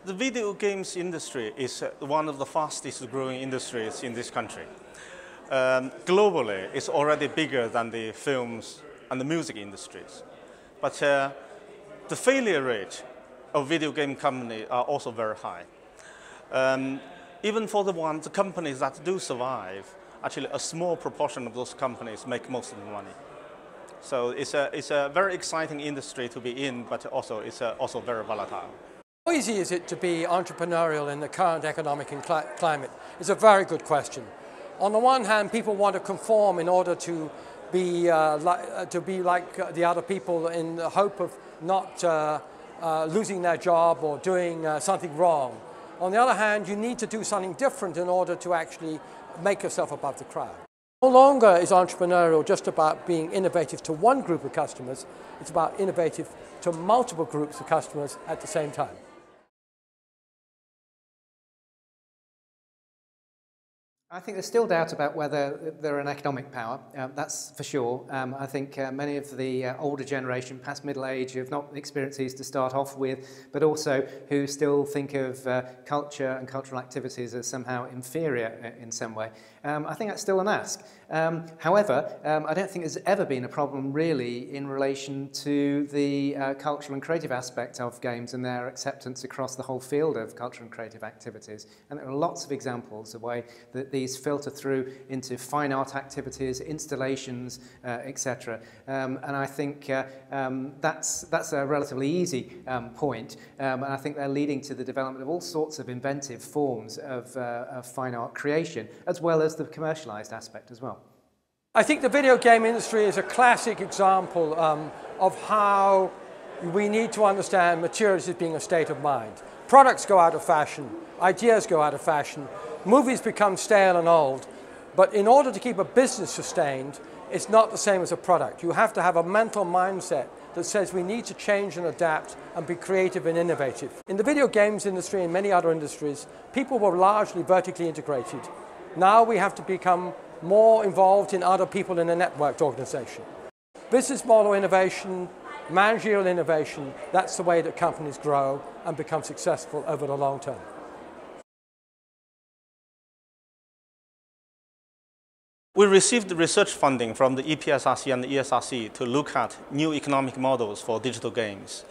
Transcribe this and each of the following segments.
The video games industry is one of the fastest growing industries in this country. Globally, it's already bigger than the films and the music industries. But the failure rate of video game companies are also very high. Even for the companies that do survive, actually a small proportion of those companies make most of the money. So it's a very exciting industry to be in, but also it's also very volatile. How easy is it to be entrepreneurial in the current economic climate? It's a very good question. On the one hand, people want to conform in order to be like the other people in the hope of not losing their job or doing something wrong. On the other hand, you need to do something different in order to actually make yourself above the crowd. No longer is entrepreneurial just about being innovative to one group of customers, it's about innovative to multiple groups of customers at the same time. I think there's still doubt about whether they're an economic power, that's for sure. I think many of the older generation, past middle age, who have not experienced these to start off with, but also who still think of culture and cultural activities as somehow inferior in some way. I think that's still an ask. However, I don't think there's ever been a problem really in relation to the cultural and creative aspect of games and their acceptance across the whole field of cultural and creative activities. And there are lots of examples of the way that these filter through into fine art activities, installations, etc. And I think that's a relatively easy point. And I think they're leading to the development of all sorts of inventive forms of fine art creation, as well as the commercialized aspect as well. I think the video game industry is a classic example of how we need to understand materials as being a state of mind. Products go out of fashion, ideas go out of fashion, movies become stale and old, but in order to keep a business sustained, it's not the same as a product. You have to have a mental mindset that says we need to change and adapt and be creative and innovative. In the video games industry and many other industries, people were largely vertically integrated. Now we have to become more involved in other people in a networked organization. Business model innovation, managerial innovation, that's the way that companies grow and become successful over the long term. We received research funding from the EPSRC and the ESRC to look at new economic models for digital games.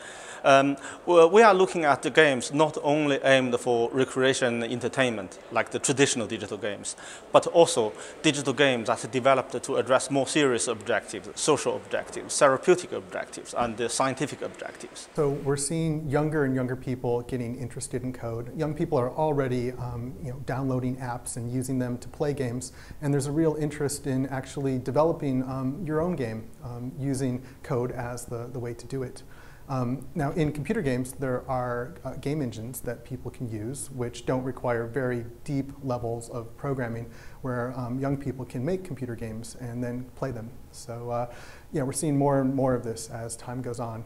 We are looking at the games not only aimed for recreation and entertainment, like the traditional digital games, but also digital games that are developed to address more serious objectives, social objectives, therapeutic objectives, and scientific objectives. So we're seeing younger and younger people getting interested in code. Young people are already downloading apps and using them to play games, and there's a real interest in actually developing your own game using code as the way to do it. Now, in computer games, there are game engines that people can use, which don't require very deep levels of programming, where young people can make computer games and then play them. So, we're seeing more and more of this as time goes on.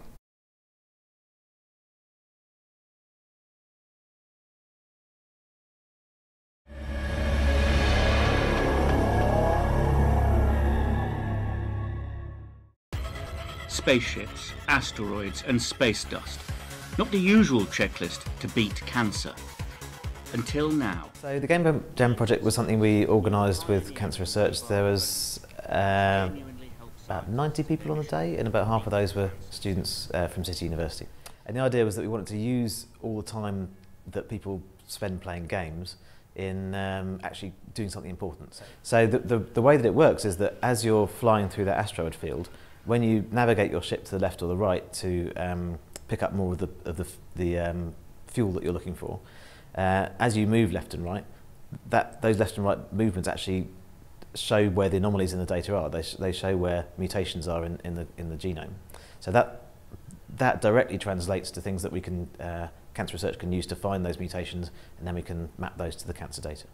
Spaceships, asteroids and space dust. Not the usual checklist to beat cancer. Until now. So the Game Jam project was something we organised with Cancer Research. There was about 90 people on the day, and about half of those were students from City University. And the idea was that we wanted to use all the time that people spend playing games in actually doing something important. So the way that it works is that as you're flying through that asteroid field, when you navigate your ship to the left or the right to pick up more of the fuel that you're looking for, as you move left and right, those left and right movements actually show where the anomalies in the data are. They show where mutations are in the genome. So that directly translates to things that we can Cancer Research can use to find those mutations, and then we can map those to the cancer data.